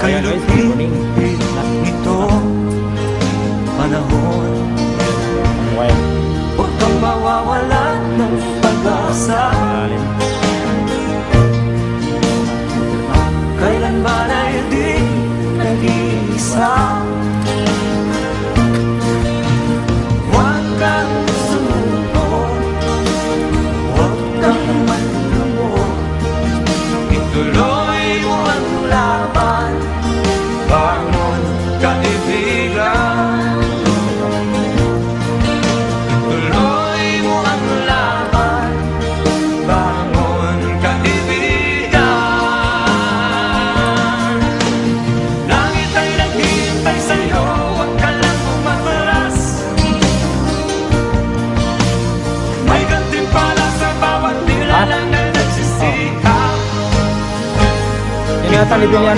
Ayan guys, morning. Ito panahon, Well, huwag kang mawawalan ng pag-asa. Kailan ba na hindi nag-iisa? Huwag kang sumuko, huwag kang magdumog. Ituloy mo ang laban, bangon kaibigan. Ituloy mo ang laban, bangon kaibigan. Langit ay naghihintay sa'yo, huwag ka lang umatras. May gantimpala sa bawat nilalang na nagsisiha. yun yata ni Bilian